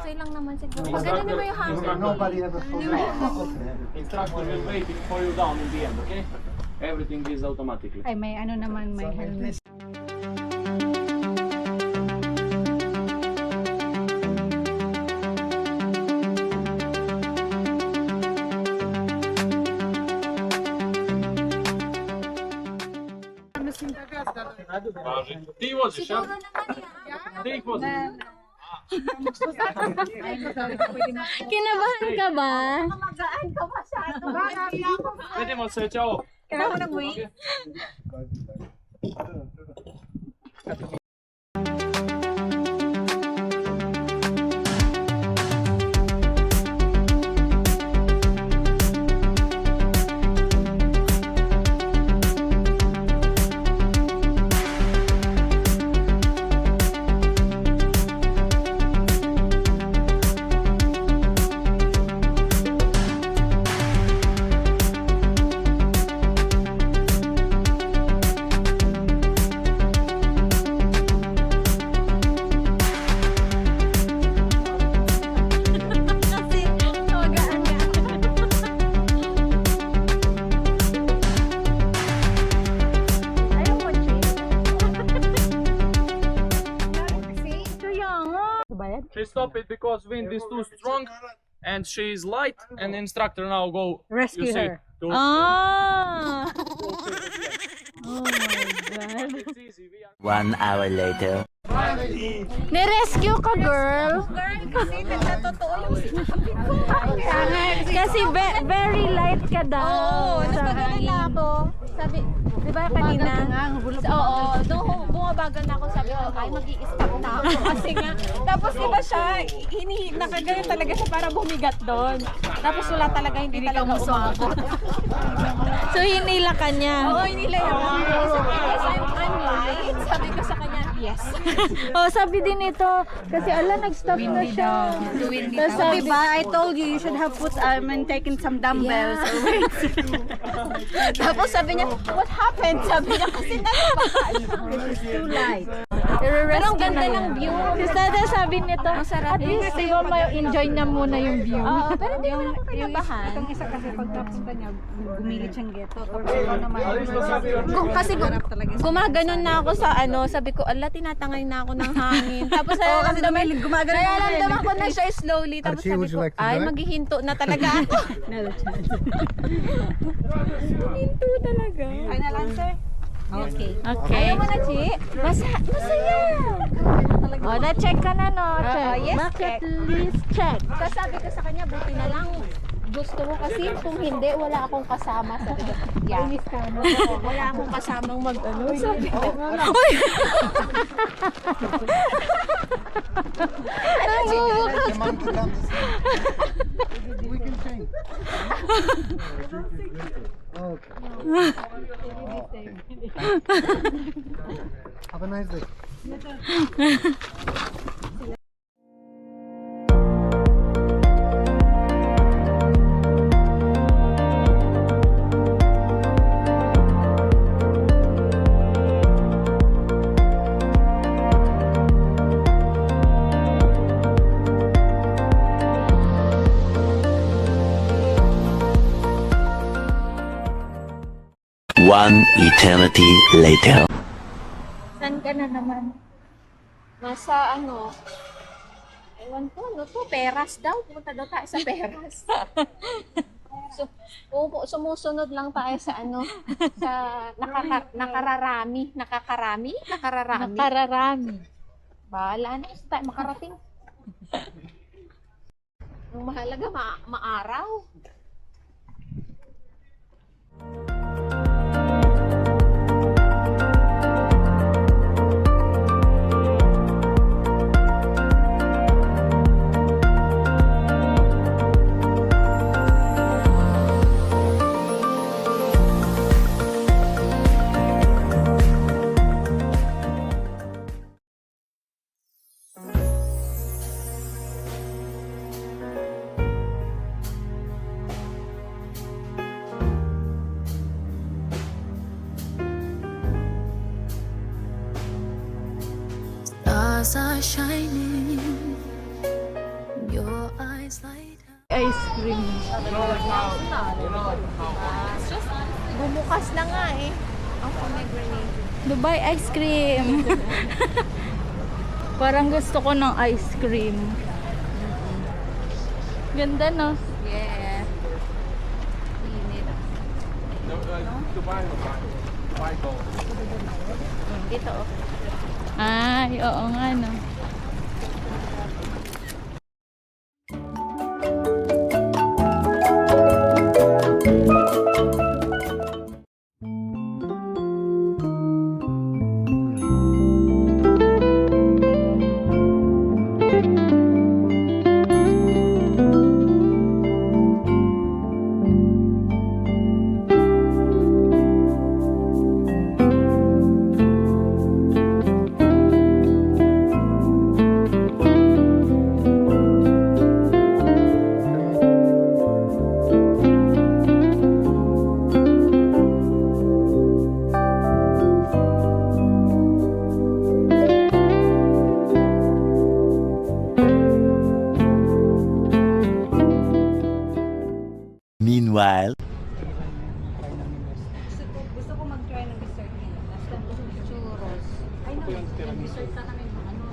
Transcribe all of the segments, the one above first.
okay lang naman siguro. Pag ganun mo yung hangin. Nobody ever forgot. Instructor will waiting for you down in the end, okay? Everything is automatically. Ay, may ano naman, may helmet. Ti voziš, a? Ti ih voziš. Kinabahan ka ba? Vidimo se, čao. Kailangan ko nag-wait. She stopped it because wind is too strong and she is light and the instructor now go Rescue you see, her. to Ah! Oh my God. it's easy. We are 1 hour later. Nirescue ka, girl? Kasi nagtotoo yung sinabi ko. Kasi very light ka daw. Oo, sa nagpagalala hangin. ako. Sabi, Di ba kanina? oo, doon bumabagal na ako, sabi ko, ay mag-i-stop na ako. Kasi nga, tapos diba siya, nakagayon talaga siya para bumigat doon. Tapos wala talaga, hindi talaga umabot. So, hinila ka niya. Oo, hinila yun. Yes, I'm light. Sabi ko sa kanya, yes. Oh, sabi din ito. Kasi ala, nag-stop na siya. Tapos sabi, I told you should have put, taken some dumbbells. Tapos sabi niya, what happened? Sabi niya, kasi nagpaka siya. It's too light. Pero ang ganda ng view. Kasi sabi nito, at least, di ba, ma-enjoy niya muna yung view. Oo, pero di mo ako kinabahan. Itong isa kasi pag napunta niya, gumilit siyang geto. Tapos ikaw naman, Kasi gumaganon na ako sa ano, sabi ko, ala, tinatangay na ako ng hangin. Tapos nararamdaman ko na siya slowly. Tapos Archie, sabi would you ko, like to ay, drive? maghihinto na talaga ako. Hinto talaga. final answer? Okay. Okay. Ayaw mo na, Chi? Masaya. Oh, na-check ka na, no? Check. yes, Bucket check. list check. Tapos sabi ko sa kanya, buti na lang. Gusto mo kasi kung hindi, wala akong kasama. Sabi ko, yeah. Oo, wala akong kasamang mag-ano. Sabi ko, uy! The man to come to see. We can change. Okay. Have a nice day. One eternity later. Saan ka na naman? Nasa ano? Ewan ko, ano to? Peras daw. Pumunta daw tayo sa Peras. Sumusunod lang tayo sa ano? Sa nakararami. Nakakarami? Nakararami? Nakararami. Bahala na. Tayo makarating. Ang mahalaga, maaraw. Stars are shining Ice cream. Bumukas na nga eh. Ang pomegranate. Dubai ice cream. Parang gusto ko ng ice cream. Ganda, no? Yeah. Init. Dito oh. Ay, oo nga, no? Meanwhile, Gusto ko mag-try ng dessert nila. Last time ko churros. Ay, dessert na kami.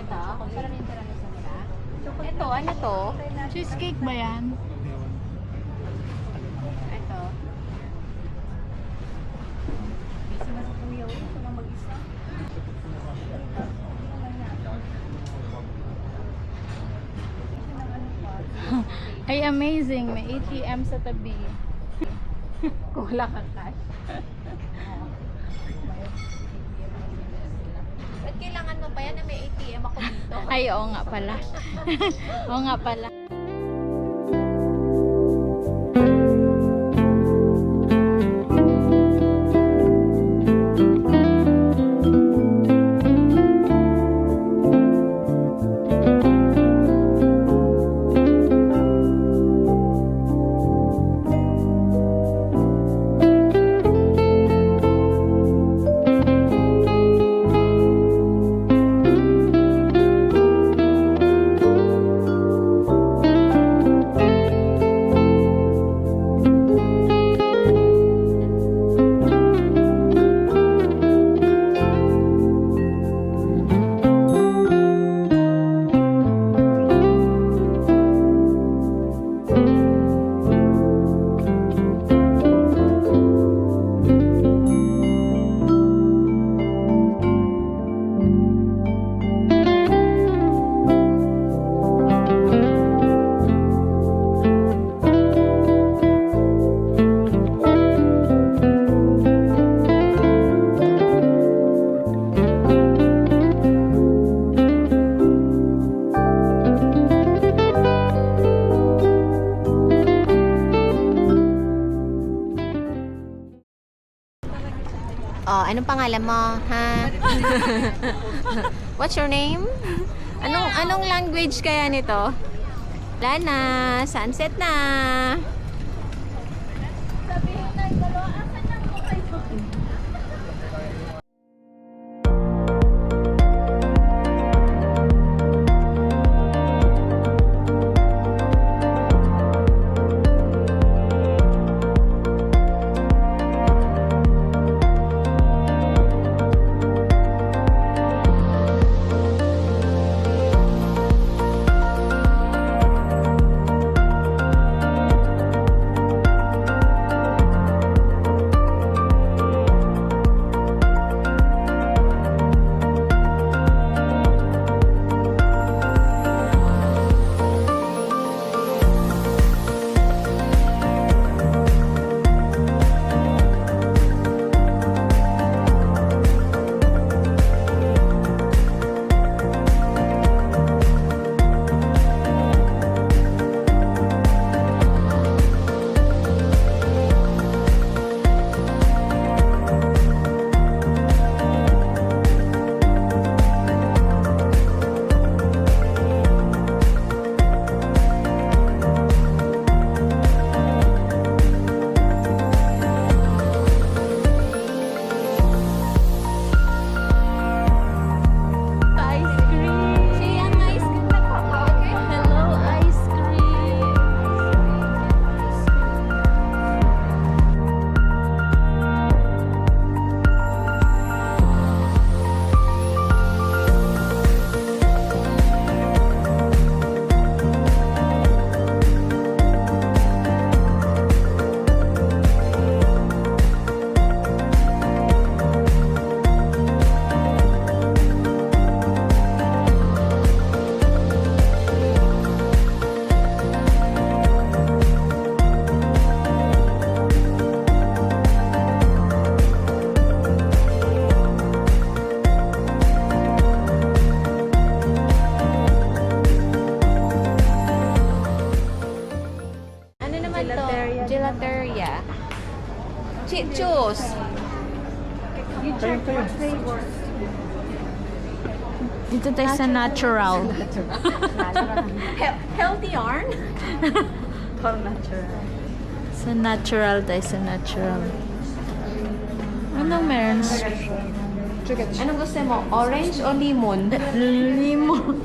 Ito, para rin tiramisu nila. Ito, ano to? Cheesecake ba yan? Ito. Busy na sa kuya. Ito na mag-isa. Ay, amazing. May ATM sa tabi. Kung wala kang cash. Ba't kailangan mo pa yan na may ATM ako dito? Ay, oo nga pala. Oo nga pala. Oh, anong pangalan mo, ha? What's your name? Anong language kaya nito? Wala na, sunset na. Dito tayo sa natural. Healthy yarn? Sa natural tayo, sa natural. Anong meron? Anong gusto mo? Orange o lemon? Limon.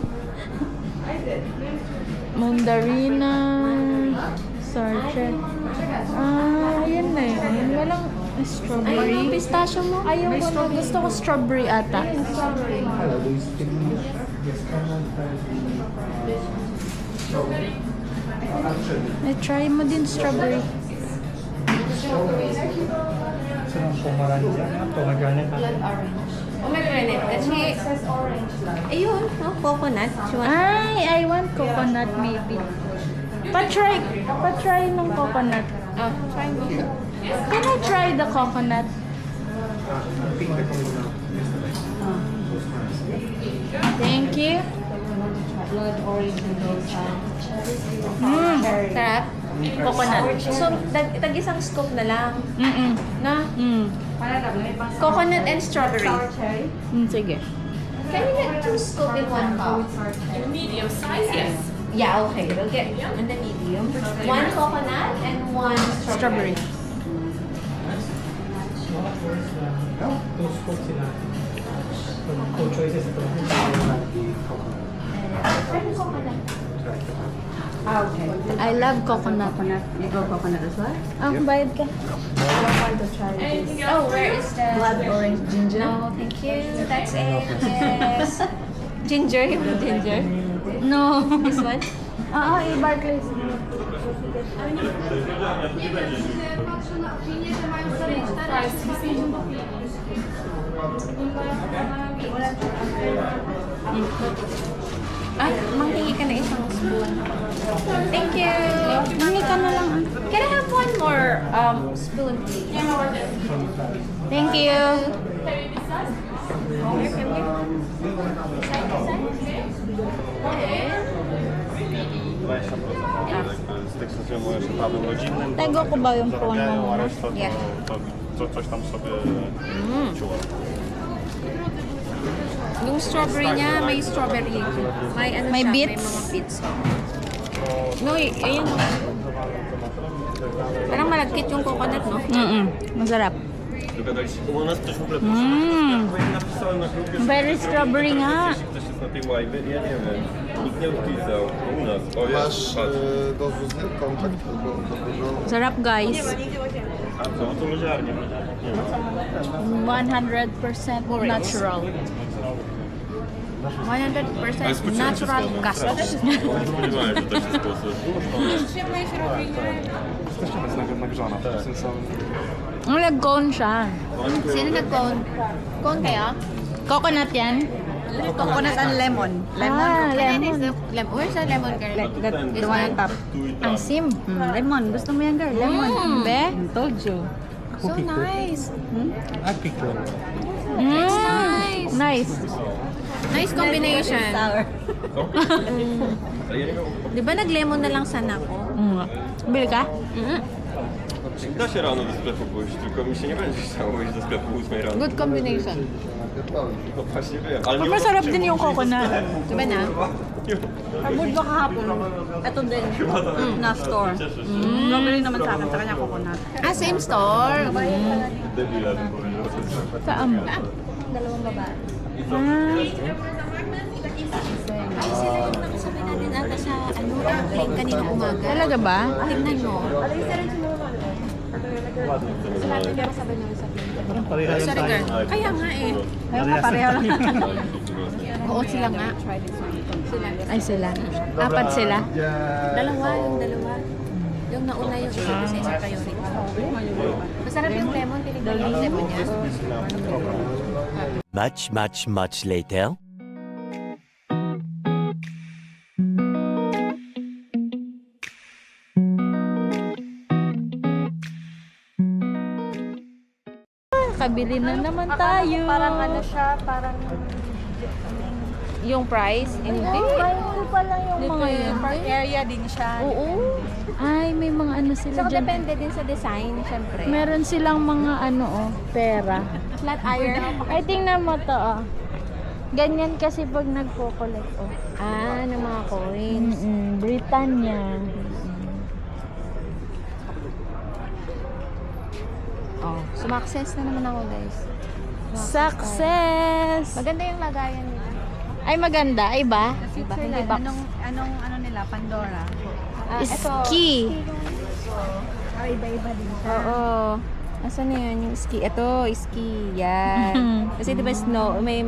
Mandarina. Sarchet. Yan na yun. Walang strawberry. Ay, pistachio mo? Ayaw ko na. Gusto ko strawberry ata. Try mo din strawberry. Pomegranate. Kasi, ayun, no? Coconut. I want coconut maybe. Pa-try ng coconut. Try mo. Can I try the coconut? Thank you. Sarap. Coconut. So, tag-isang scoop na lang. Na? Coconut and strawberry. Sige. Can you get 2 scoop in 1 cup? Medium size, yes. Yeah, okay. We'll get in the medium. 1 coconut and 1 strawberry. I love coconut. You go coconut as well? Bayad ka. Oh, where is the Blood orange ginger. No, thank you. That's it. Yes. Ginger, you want ginger? No. This one? Barclays. Ay, manghingi ka na isang spoon. Thank you. Mangi ka na lang. Can I have one more spoon, please? Thank you. Here, come here. Z tych, co zajmują się prawem rodzinnym, to Tego ko ba yung phone zamawiają, mo a muna? reszta Yeah. to coś tam sobie ciuła. Yung strawberry niya, may strawberry. May ano May siya, may bits? mga bits. No, ayun. Parang malagkit yung coconut, no? Masarap. Dogadaliście, bo u nas ktoś w ogóle Mm. bo ja napisałem na grupie, Very strawberry nga. jeśli ktoś jest na tej łajbie, ja nie wiem, nikt nie odpisał u nas. O, Masz jest, patrz. dowód z nim? Kontakt albo do kogo? Sarap guys. A co, to lodziarnia. Nie wiem. 100% natural. 100% natural custard. Nie spodziewałem się w taki sposób. Ang nag-cone siya. Sino nag-cone? Cone kaya? Coconut yan? Coconut and lemon. Lemon. Where's the lemon girl? The one on top. Ang sim. Lemon. Gusto mo yan, girl? Lemon. Be? Told you. So nice. Nice. Nice. Nice combination. Sour. Di ba nag-lemon na lang sana ko? Bili ka? Da się rano do sklepu pójść, tylko mi się nie będzie chciało iść do sklepu 8 rano. Good combination. No właśnie wiem, ale nie Masarap mogę din yung coconut. Di ba na? Pagod ba kahapon? Ito din. Na store. Nabili naman sa akin. Sa kanya coconut. Ah, same store. Debila bym powiedział. Saan mo? Dalawang babae. Ah, Ay, sila yung nakasabay natin ata sa ano, airplane kanina umaga. talaga ba? Tingnan mo. Ale Sorry girl. Kaya nga eh. Ayaw nga, pareho lang. Oo, sila nga. Sila. Ay sila. Apat sila. Dalawa, yung dalawa. Yung nauna yung isa kasi isa priority. Masarap yung lemon, tinignan yung lemon niya. Much later. Kabili na naman tayo. Parang ano siya, parang Yung price? Hindi. Vinyl pala yung mga yun. Per area din siya. Oo. Ay, may mga ano sila So, dyan. depende din sa design, syempre. Meron silang mga ano pera. Flat iron. Ay, tingnan mo to Ganyan kasi pag nagko-collect Ng mga coins. Britannia. Oh, sumakses na naman ako, guys. Success! Maganda yung lagayan nila. Ay, maganda. Ay ba? Switzerland, anong ano nila? Pandora. Ski. Iba-iba din siya. Oo. Asan na yun? Yung ski. Ito, ski. Yan. Kasi diba snow, may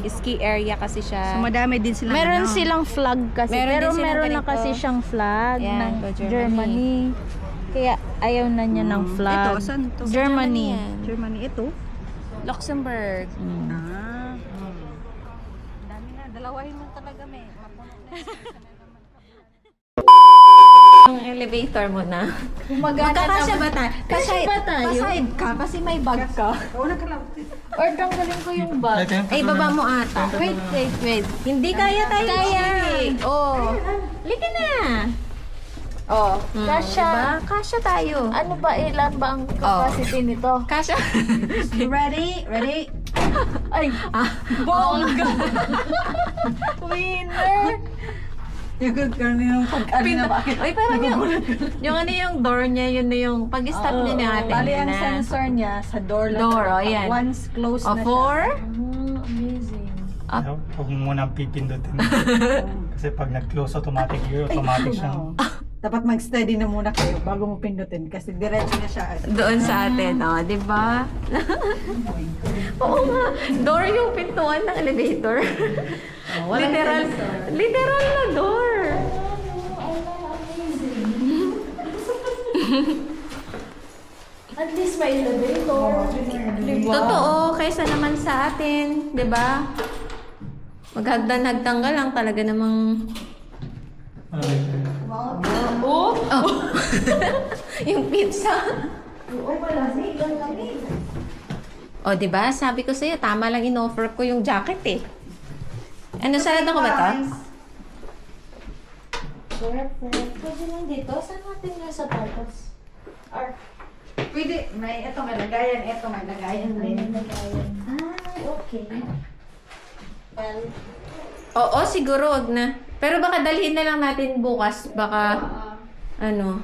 ski area kasi siya. So, madami din sila. Meron silang flag kasi. Meron pero din silang meron na ganito. kasi siyang flag Yan, ng to Germany. Germany. Kaya ayaw na niya ng flag. Ito, saan to? Germany. yan. Germany, ito. Luxembourg. Ah. Dami na. Dalawahin mo talaga, may. Mapuno na Yung elevator mo na. Magkakasya ba tayo? ba tayo? Kaside ka kasi may bag ka. Una ka lang. Or tanggalin ko yung bag. Ay, baba mo ata. Wait. Hindi kaya tayo. Kaya. Oh. Lika na. Oh. Kasya. Diba? Kasya tayo. Ano ba, ilan ba ang capacity nito? Kasya. Ready? Ready? Ay, Bongga. winner! Yung yung pag-ano na bakit? Uy, parang yung ano yung door niya, yun na yung pag-stop niya natin. Bali, ang yun na. sensor niya sa door lang. Door, oh, yan. Once closed O, na siya. 4. Amazing. Huwag mo munang pipindutin. Kasi pag nag-close automatic yun, automatic siya. Oo. Dapat mag-steady na muna kayo bago mo pindutin kasi diretso na siya. Doon sa atin, di ba? Oo nga. Door yung pintuan ng elevator. Literal na door. At least may elevator. Totoo, kaysa naman sa atin, di ba? Maghagdan-hagdan ka lang talaga namang... Oh! Yung pizza. O, di ba? Sabi ko sa'yo, tama lang in-offer ko yung jacket eh. Ano, sarado ko ba to? Perfect. Pwede lang dito. Saan natin yung sapatos? Or, Pwede, may ito may lagayan, ito may lagayan din. okay. Well, Oo, siguro, wag na. Pero baka dalhin na lang natin bukas. Baka, ano.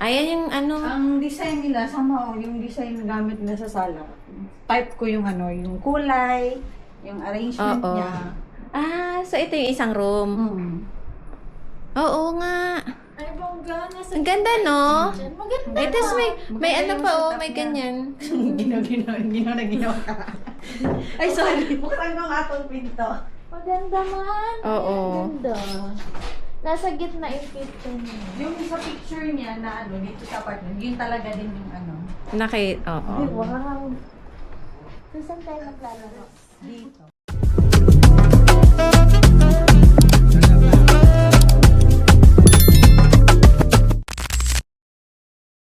Ayan yung ano. Ang design nila, sama yung design na gamit nila sa sala. Type ko yung ano, yung kulay, yung arrangement Oo. niya. Ah, so ito yung isang room. Oo nga. ay bongga. Nasa Ang ganda, no? maganda. Ito may ano pa, oh, may ganyan. Ginawa ka. Ay, sorry. Buksan ko nga itong pinto. Maganda man. Oo. Maganda. Nasa gitna yung kitchen niya. Yung sa picture niya na ano, dito sa apartment, yun talaga din yung ano. Oo. Wow. So, saan tayo maglalaro? Dito.